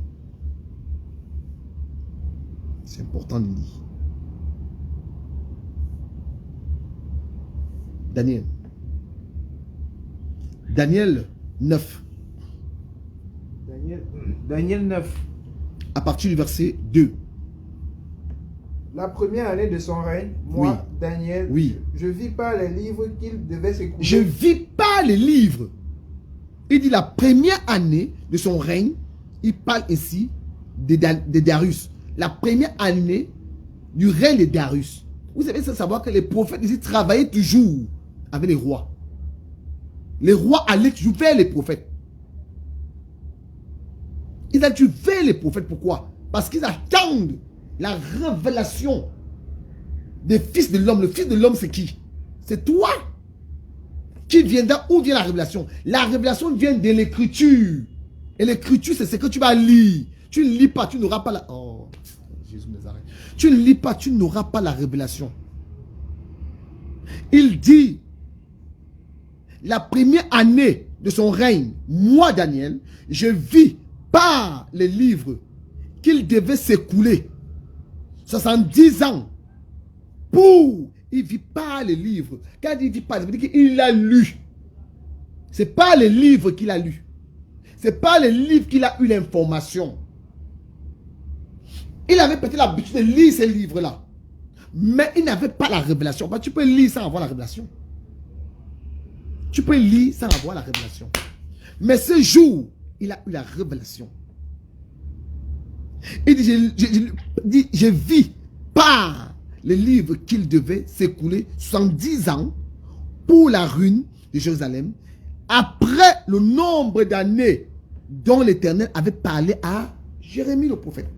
C'est important de lire. Daniel 9. Daniel 9. À partir du verset 2. La première année de son règne, moi, Oui. Daniel, Oui. je vis pas les livres qu'il devait s'écouler. Je vis pas les livres. Il dit la première année de son règne, il parle ici de Darius. La première année du règne de Darius. Vous savez, c'est savoir que les prophètes ici travaillaient toujours avec les rois. Les rois allaient toujours vers les prophètes. Ils allaient toujours vers les prophètes. Pourquoi? Parce qu'ils attendent la révélation des fils de l'homme. Le fils de l'homme, c'est qui? C'est toi. Qui viendra? Où vient la révélation? La révélation vient de l'écriture. Et l'écriture, c'est ce que tu vas lire. Tu ne lis pas, tu n'auras pas la... Oh, Jésus de Nazareth. Tu ne lis pas, tu n'auras pas la révélation. Il dit, la première année de son règne, moi, Daniel, je vis par les livres qu'il devait s'écouler 70 ans pour... Il vit pas les livres. Quand il vit pas, ça veut dire qu'il a lu. Ce n'est pas les livres qu'il a lu. Ce n'est pas les livres qu'il a eu l'information. Il avait peut-être l'habitude de lire ces livres-là. Mais il n'avait pas la révélation. Bah, tu peux lire sans avoir la révélation. Tu peux lire sans avoir la révélation. Mais ce jour, il a eu la révélation. Il dit, je vis par les livres qu'il devait s'écouler 70 ans pour la ruine de Jérusalem, après le nombre d'années dont l'Éternel avait parlé à Jérémie le prophète.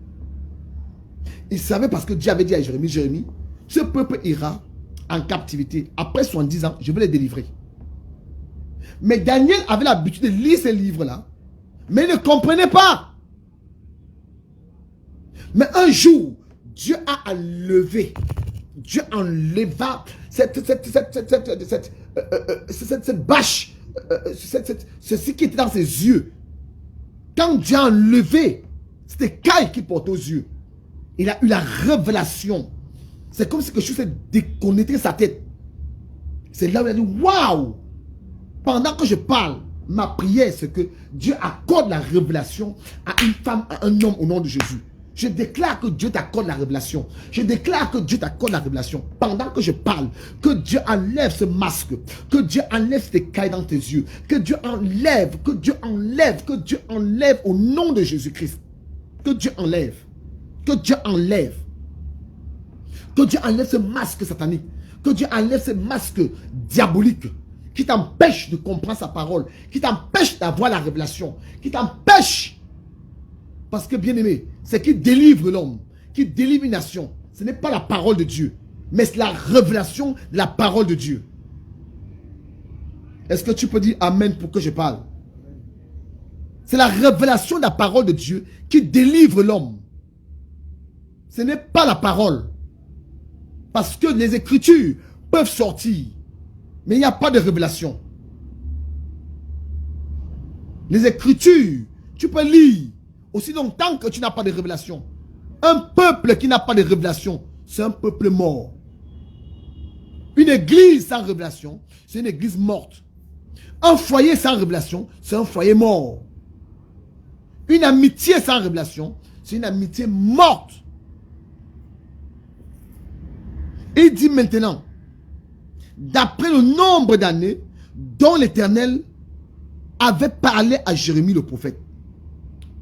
Il savait parce que Dieu avait dit à Jérémie, Jérémie, ce peuple ira en captivité. Après 70 ans, je vais les délivrer. Mais Daniel avait l'habitude de lire ces livres-là, mais il ne comprenait pas. Mais un jour, Dieu a enlevé, Dieu enleva cette bâche, ceci qui était dans ses yeux. Quand Dieu a enlevé cette écaille qui portait aux yeux, il a eu la révélation. C'est comme si quelque chose s'est déconnecté sa tête. C'est là où il a dit, waouh! Pendant que je parle, ma prière, c'est que Dieu accorde la révélation à une femme, à un homme au nom de Jésus. Je déclare que Dieu t'accorde la révélation. Je déclare que Dieu t'accorde la révélation. Pendant que je parle, que Dieu enlève ce masque. Que Dieu enlève cette écaille dans tes yeux. Que Dieu enlève, que Dieu enlève, que Dieu enlève au nom de Jésus-Christ. Que Dieu enlève. Que Dieu enlève. Que Dieu enlève ce masque satanique. Que Dieu enlève ce masque diabolique qui t'empêche de comprendre sa parole. Qui t'empêche d'avoir la révélation. Qui t'empêche Parce que, bien aimé, c'est qui délivre l'homme, qui délivre une nation. Ce n'est pas la parole de Dieu, mais c'est la révélation de la parole de Dieu. Est-ce que tu peux dire Amen pour que je parle? C'est la révélation de la parole de Dieu qui délivre l'homme. Ce n'est pas la parole. Parce que les Écritures peuvent sortir, mais il n'y a pas de révélation. Les Écritures, tu peux lire aussi longtemps que tu n'as pas de révélation. Un peuple qui n'a pas de révélation, c'est un peuple mort. Une église sans révélation, c'est une église morte. Un foyer sans révélation, c'est un foyer mort. Une amitié sans révélation, c'est une amitié morte. Il dit maintenant, d'après le nombre d'années dont l'Éternel avait parlé à Jérémie le prophète.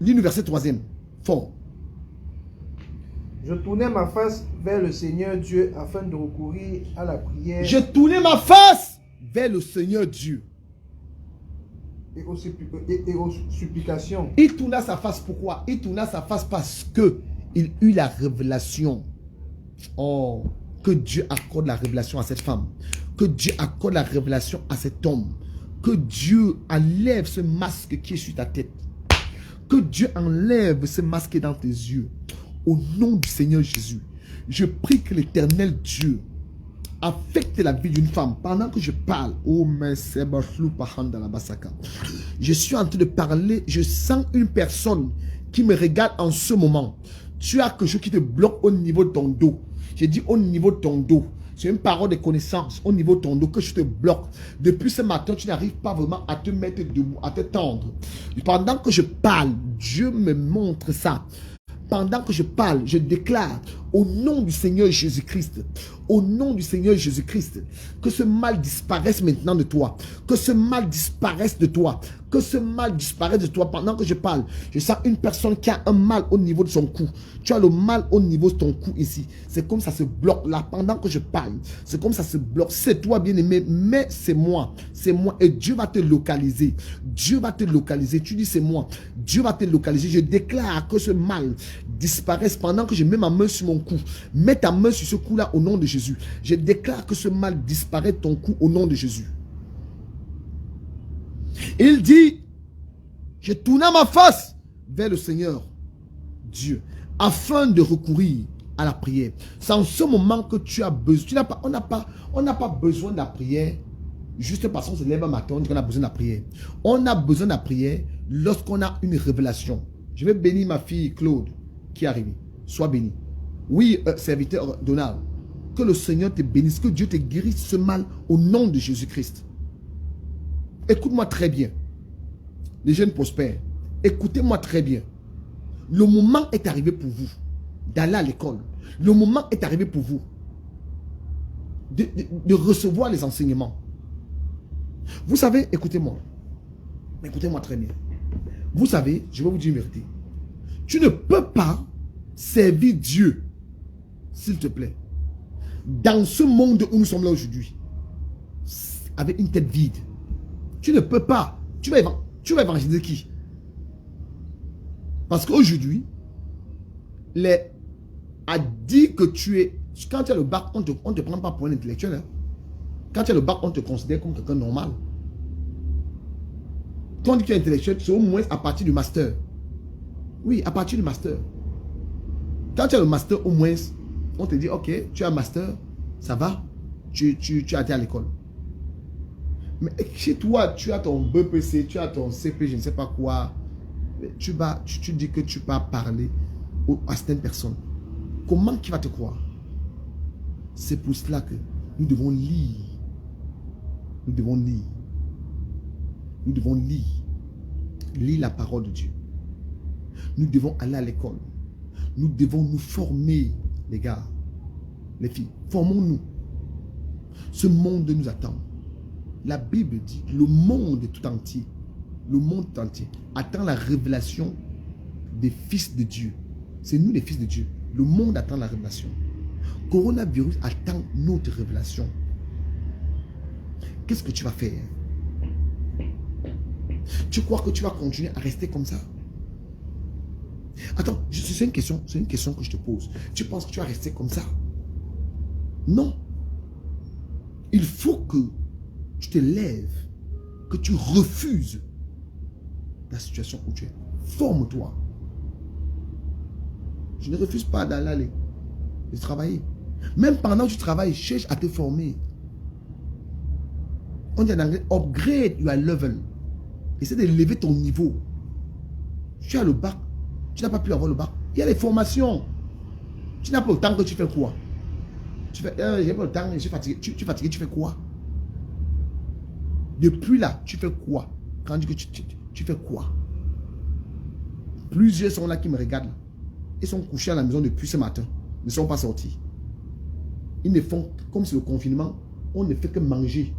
Lis le verset 3e. Fort. Je tournais ma face vers le Seigneur Dieu afin de recourir à la prière. Je tournais ma face vers le Seigneur Dieu. Et aux supplications. Il tourna sa face pourquoi? Il tourna sa face parce que il eut la révélation. Oh, que Dieu accorde la révélation à cette femme. Que Dieu accorde la révélation à cet homme. Que Dieu enlève ce masque qui est sur ta tête. Que Dieu enlève ce masque dans tes yeux. Au nom du Seigneur Jésus, je prie que l'Éternel Dieu affecte la vie d'une femme pendant que je parle. Oh, je suis en train de parler. Je sens une personne qui me regarde en ce moment. Tu as quelque chose qui te bloque au niveau de ton dos. J'ai dit au niveau de ton dos. C'est une parole de connaissance au niveau de ton dos que je te bloque. Depuis ce matin, tu n'arrives pas vraiment à te mettre debout, à te tendre. Pendant que je parle, Dieu me montre ça. Pendant que je parle, je déclare au nom du Seigneur Jésus-Christ, au nom du Seigneur Jésus-Christ, que ce mal disparaisse maintenant de toi, que ce mal disparaisse de toi, que ce mal disparaisse de toi. Pendant que je parle, je sens une personne qui a un mal au niveau de son cou. Tu as le mal au niveau de ton cou ici. C'est comme ça se bloque là. Pendant que je parle, c'est comme ça se bloque. C'est toi, bien-aimé, mais c'est moi. C'est moi. Et Dieu va te localiser. Dieu va te localiser. Tu dis c'est moi. Dieu va te localiser. Je déclare que ce mal disparaisse pendant que je mets ma main sur mon cou. Mets ta main sur ce cou-là au nom de Jésus. Je déclare que ce mal disparaît de ton cou au nom de Jésus. Il dit, je tournai ma face vers le Seigneur Dieu afin de recourir à la prière. C'est en ce moment que tu as besoin. On n'a pas besoin de la prière juste parce qu'on se lève un matin, on dit qu'on a besoin de la prière. On a besoin de la prière lorsqu'on a une révélation. Je vais bénir ma fille Claude qui est arrivée. Sois béni. Oui, serviteur Donald. Que le Seigneur te bénisse, que Dieu te guérisse ce mal au nom de Jésus-Christ. Écoute-moi très bien. Les jeunes prospères, écoutez-moi très bien. Le moment est arrivé pour vous d'aller à l'école. Le moment est arrivé pour vous de recevoir les enseignements. Vous savez, écoutez-moi. Écoutez-moi très bien. Vous savez, je vais vous dire une vérité. Tu ne peux pas servir Dieu, s'il te plaît, dans ce monde où nous sommes là aujourd'hui, avec une tête vide. Tu ne peux pas. Tu vas évangéliser qui? Parce qu'aujourd'hui, a dit que tu es... Quand tu as le bac, on ne te prend pas pour un intellectuel. Hein. Quand tu as le bac, on te considère comme quelqu'un de normal. Quand on dit que tu es intellectuel, c'est au moins à partir du master. Oui, à partir du master. Quand tu as le master, au moins, on te dit, ok, tu as un master, ça va, tu as été à l'école. Mais chez toi, tu as ton BPC, tu as ton CP, je ne sais pas quoi. Tu dis que tu vas parler à certaines personnes. Comment qui va te croire? C'est pour cela que nous devons lire. Nous devons lire. Nous devons lire. Lire la parole de Dieu. Nous devons aller à l'école. Nous devons nous former, les gars, les filles. Formons-nous. Ce monde nous attend. La Bible dit, le monde tout entier, attend la révélation des fils de Dieu. C'est nous les fils de Dieu. Le monde attend la révélation. Coronavirus attend notre révélation. Qu'est-ce que tu vas faire? Tu crois que tu vas continuer à rester comme ça? Attends, c'est une question que je te pose. Tu penses que tu vas rester comme ça? Non. Il faut que tu te lèves, que tu refuses la situation où tu es. Forme-toi. Je ne refuse pas d'aller travailler. Même pendant que tu travailles, cherche à te former. On dit en anglais, upgrade your level. Essaie de lever ton niveau. Tu as le bac, tu n'as pas pu avoir le bac. Il y a les formations. Tu n'as pas le temps que tu fais quoi? Tu fais, j'ai pas le temps, je suis fatigué. Tu es fatigué, tu fais quoi? Depuis là, tu fais quoi? Quand je dis que tu fais quoi? Plusieurs sont là qui me regardent. Ils sont couchés à la maison depuis ce matin. Ils ne sont pas sortis. Ils ne font, comme c'est le confinement, on ne fait que manger.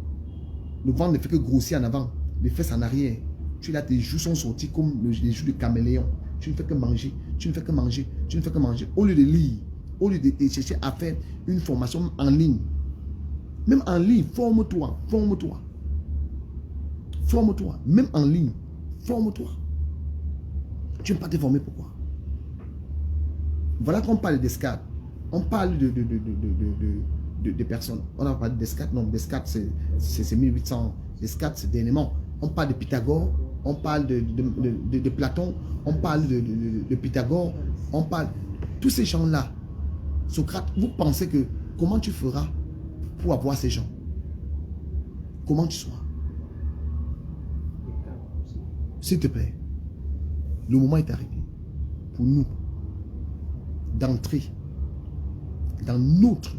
Le ventre ne fait que grossir en avant, les fesses en arrière. Tu es là, tes joues sont sortis comme les joues de caméléon. Tu ne fais que manger, tu ne fais que manger, tu ne fais que manger. Au lieu de lire, au lieu de chercher à faire une formation en ligne. Même en ligne, forme-toi, forme-toi. Forme-toi, même en ligne, forme-toi. Tu ne peux pas te former, pourquoi? Voilà qu'on parle d'escade. On parle de personnes. On a parlé d'Escate. Non, d'Escate, c'est 1800. Descartes, c'est dernièrement. On parle de Pythagore. On parle de Platon. On parle de Pythagore. On parle. Tous ces gens-là. Socrate, vous pensez que comment tu feras pour avoir ces gens? Comment tu seras? S'il te plaît, le moment est arrivé pour nous d'entrer dans notre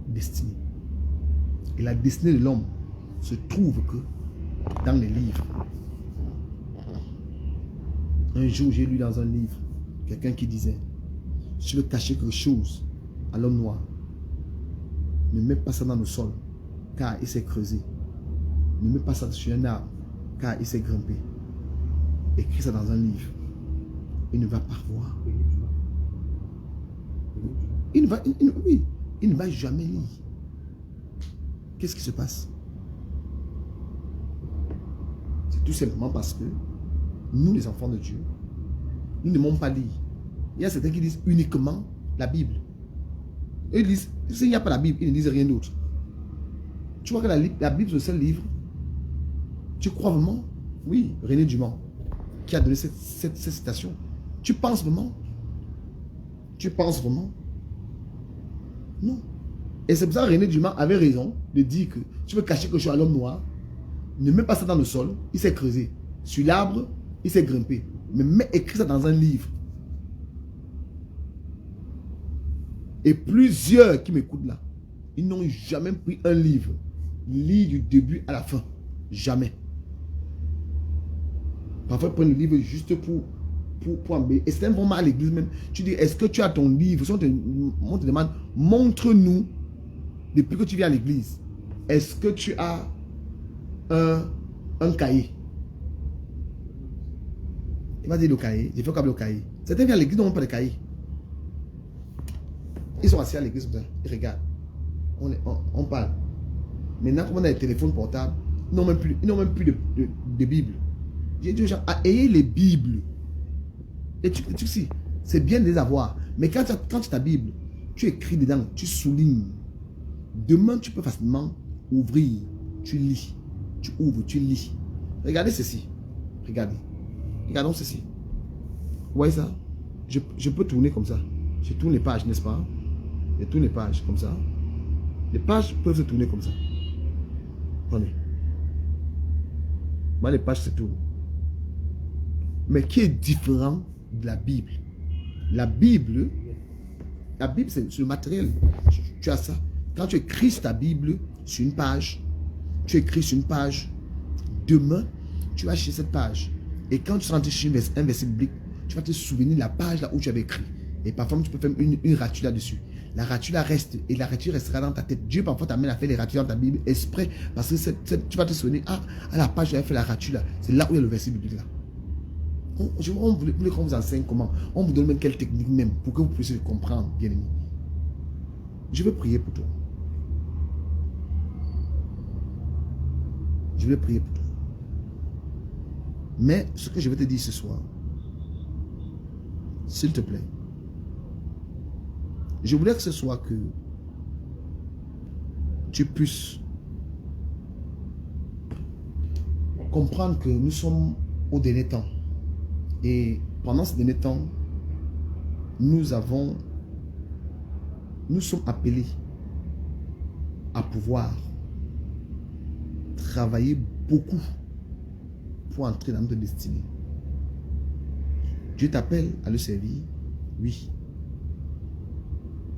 destinée. Et la destinée de l'homme se trouve que dans les livres. Un jour, j'ai lu dans un livre quelqu'un qui disait, si tu veux cacher quelque chose à l'homme noir, ne mets pas ça dans le sol, car il s'est creusé. Ne mets pas ça sur un arbre, car il s'est grimpé. Écris ça dans un livre. Il ne va pas voir. Il ne va jamais lire. Qu'est-ce qui se passe? C'est tout simplement parce que nous, les enfants de Dieu, nous n'aimons pas lire. Il y a certains qui disent uniquement la Bible. Eux ils disent, s'il n'y a pas la Bible, ils ne disent rien d'autre. Tu vois que la Bible, c'est le seul livre. Tu crois vraiment? Oui, René Dumont, qui a donné cette citation. Tu penses vraiment? Tu penses vraiment? Non. Et c'est pour ça que René Dumont avait raison de dire que tu veux cacher quelque chose à l'homme noir, ne mets pas ça dans le sol, il s'est creusé. Sur l'arbre, il s'est grimpé. Mais écris ça dans un livre. Et plusieurs qui m'écoutent là, ils n'ont jamais pris un livre, lire du début à la fin. Jamais. Parfois, ils prennent le livre juste pour embellir. Et c'est un moment à l'église même. Tu dis, est-ce que tu as ton livre? Si on te demande, montre-nous, depuis que tu viens à l'église, est-ce que tu as un cahier? Il va dire le cahier. J'ai fait comme le cahier. Certains viennent à l'église, ils n'ont pas de cahier. Ils sont assis à l'église, ils regardent. On parle. Maintenant, comme on a des téléphones portables, ils n'ont même plus de Bible. J'ai dit aux gens, ayez les Bibles. Et tu sais, c'est bien de les avoir. Mais quand tu as ta Bible, tu écris dedans, tu soulignes. Demain, tu peux facilement ouvrir. Tu lis. Tu ouvres, tu lis. Regardez ceci. Regardez. Regardons ceci. Vous voyez ça? Je peux tourner comme ça. Je tourne les pages, n'est-ce pas? Je tourne les pages comme ça. Les pages peuvent se tourner comme ça. Attendez. Moi, les pages se tournent. Mais qui est différent de la Bible? La Bible, c'est le matériel. Tu as ça. Quand tu écris ta Bible sur une page, tu écris sur une page. Demain, tu vas chercher cette page. Et quand tu seras sur un verset biblique, tu vas te souvenir de la page là où tu avais écrit. Et parfois, tu peux faire une rature là-dessus. La rature reste et la rature restera dans ta tête. Dieu parfois t'amène à faire les ratures dans ta Bible exprès parce que tu vas te souvenir, à la page où j'avais fait la rature là, c'est là où il y a le verset biblique là. On voulait qu'on vous enseigne comment. On vous donne même quelle technique même pour que vous puissiez comprendre, bien aimé. Je vais prier pour toi. Je vais prier pour toi. Mais ce que je vais te dire ce soir, s'il te plaît, je voulais que ce soit que tu puisses comprendre que nous sommes au dernier temps. Et pendant ce dernier temps, nous sommes appelés à pouvoir travailler beaucoup pour entrer dans notre destinée. Dieu t'appelle à le servir, oui.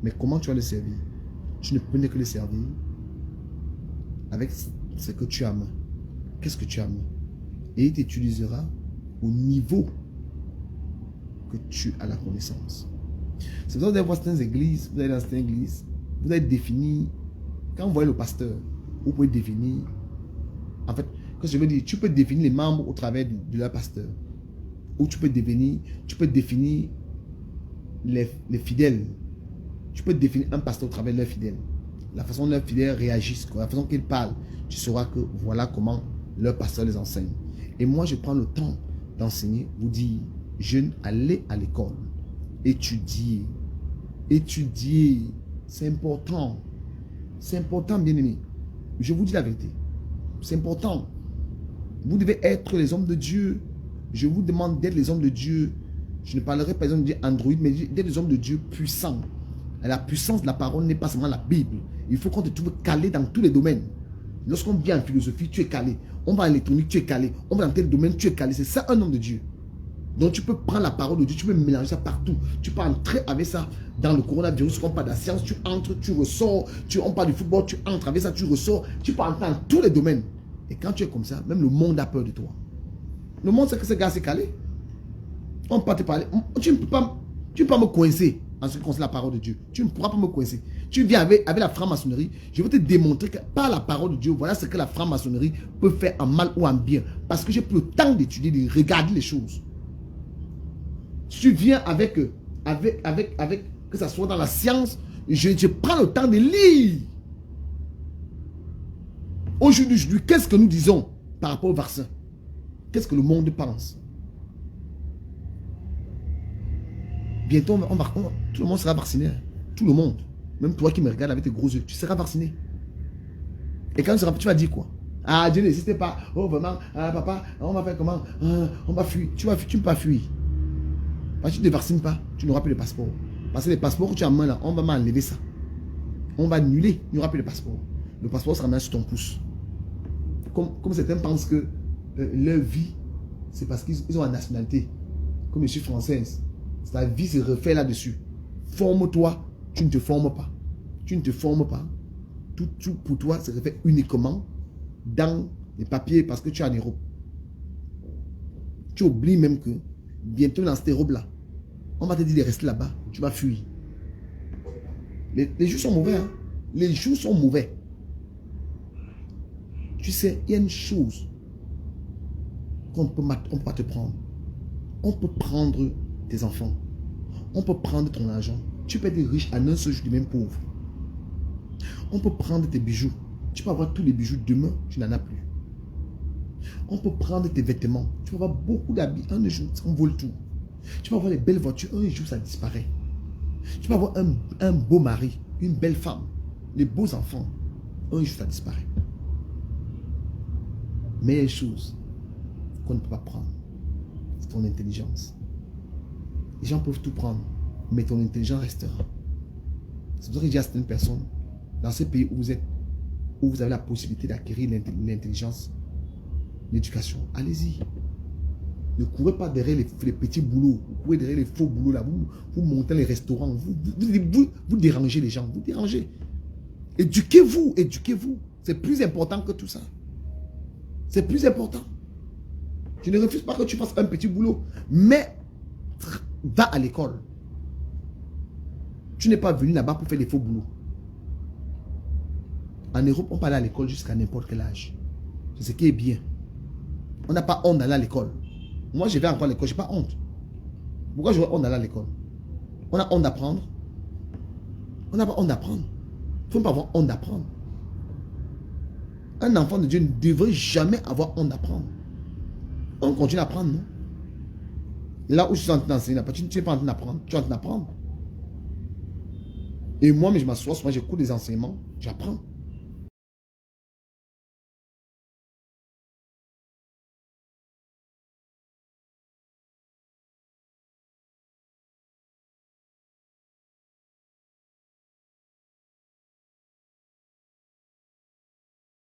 Mais comment tu vas le servir? Tu ne peux que le servir avec ce que tu as main. Qu'est-ce que tu as main? Et il t'utilisera au niveau que tu as la connaissance. C'est pour ça que vous allez voir certaines églises, vous allez dans certaines églises, vous allez définir, quand vous voyez le pasteur, vous pouvez définir, en fait, que je veux dire, tu peux définir les membres au travers de leur pasteur. Ou tu peux définir les fidèles. Tu peux définir un pasteur au travers de leurs fidèles. La façon dont leurs fidèles réagissent, la façon qu'ils parlent, tu sauras que voilà comment leur pasteur les enseigne. Et moi, je prends le temps d'enseigner, vous dire, jeunes, allez à l'école, étudiez, c'est important, bien aimé. Je vous dis la vérité, c'est important. Vous devez être les hommes de Dieu. Je vous demande d'être les hommes de Dieu. Je ne parlerai pas des hommes de Dieu Android, mais d'être les hommes de Dieu puissants. Et la puissance de la parole n'est pas seulement la Bible. Il faut qu'on te trouve calé dans tous les domaines. Lorsqu'on vient en philosophie, tu es calé. On va en électronique, tu es calé. On va dans tel domaine, tu es calé. C'est ça un homme de Dieu. Donc tu peux prendre la parole de Dieu, tu peux mélanger ça partout. Tu peux entrer avec ça dans le coronavirus, on parle de la science, tu entres, tu ressors. On parle du football, tu entres avec ça, tu ressors. Tu peux entrer dans tous les domaines. Et quand tu es comme ça, même le monde a peur de toi. Le monde sait que ce gars s'est calé. On peut te parler. Tu ne peux pas me coincer en ce qui concerne la parole de Dieu. Tu ne pourras pas me coincer. Tu viens avec la franc-maçonnerie. Je vais te démontrer que par la parole de Dieu, voilà ce que la franc-maçonnerie peut faire en mal ou en bien. Parce que j'ai pris le temps d'étudier, de regarder les choses. Tu viens avec que ça soit dans la science, je prends le temps de lire. Aujourd'hui, qu'est-ce que nous disons par rapport au vaccin? Qu'est-ce que le monde pense? Bientôt, tout le monde sera vacciné. Tout le monde. Même toi qui me regardes avec tes gros yeux, tu seras vacciné. Et quand tu vas dire quoi? Ah, Dieu n'existe pas. Oh, vraiment, ah, papa, on va faire comment? Ah, on va fuir. Tu ne peux pas fuir. Parce que tu ne te vaccines pas, tu n'auras plus de passeport. Parce que les passeports que tu as en main là, on va m'enlever ça. On va annuler, il n'y aura plus de passeport. Le passeport sera mis sur ton pouce. Comme certains pensent que leur vie, c'est parce qu'ils ont la nationalité. Comme je suis française, ta vie se refait là-dessus. Forme-toi, tu ne te formes pas. Tu ne te formes pas. Tout pour toi se refait uniquement dans les papiers parce que tu es en Europe. Tu oublies même que bientôt dans cette robe-là, on va te dire de rester là-bas. Tu vas fuir. Les jours sont mauvais. Hein? Les jours sont mauvais. Tu sais, il y a une chose qu'on ne peut pas te prendre. On peut prendre tes enfants. On peut prendre ton argent. Tu peux être riche en un seul jour, du même pauvre. On peut prendre tes bijoux. Tu peux avoir tous les bijoux demain, tu n'en as plus. On peut prendre tes vêtements. Tu peux avoir beaucoup d'habits. Un jour, on vole tout. Tu peux avoir les belles voitures. Un jour, ça disparaît. Tu peux avoir un beau mari, une belle femme, les beaux enfants. Un jour, ça disparaît. Meilleure chose qu'on ne peut pas prendre, c'est ton intelligence. Les gens peuvent tout prendre, mais ton intelligence restera. C'est pour ça que je dis à certaines personnes, dans ce pays où vous êtes, où vous avez la possibilité d'acquérir l'intelligence, l'éducation, allez-y. Ne courez pas derrière les petits boulots, vous courez derrière les faux boulots là, vous montez les restaurants, vous dérangez les gens, vous dérangez. Éduquez-vous, éduquez-vous. C'est plus important que tout ça. C'est plus important. Je ne refuse pas que tu fasses un petit boulot, mais va à l'école. Tu n'es pas venu là-bas pour faire des faux boulots. En Europe, on peut aller à l'école jusqu'à n'importe quel âge. C'est ce qui est bien. On n'a pas honte d'aller à l'école. Moi, je vais encore à l'école, je n'ai pas honte. Pourquoi j'aurais honte d'aller à l'école? On a honte d'apprendre. On n'a pas honte d'apprendre. Il ne faut pas avoir honte d'apprendre. Un enfant de Dieu ne devrait jamais avoir honte d'apprendre. On continue à apprendre, non? Là où je suis en train d'enseigner, tu n'es pas en train d'apprendre, tu es en train d'apprendre. Et moi, mais je m'assois, moi j'écoute des enseignements, j'apprends.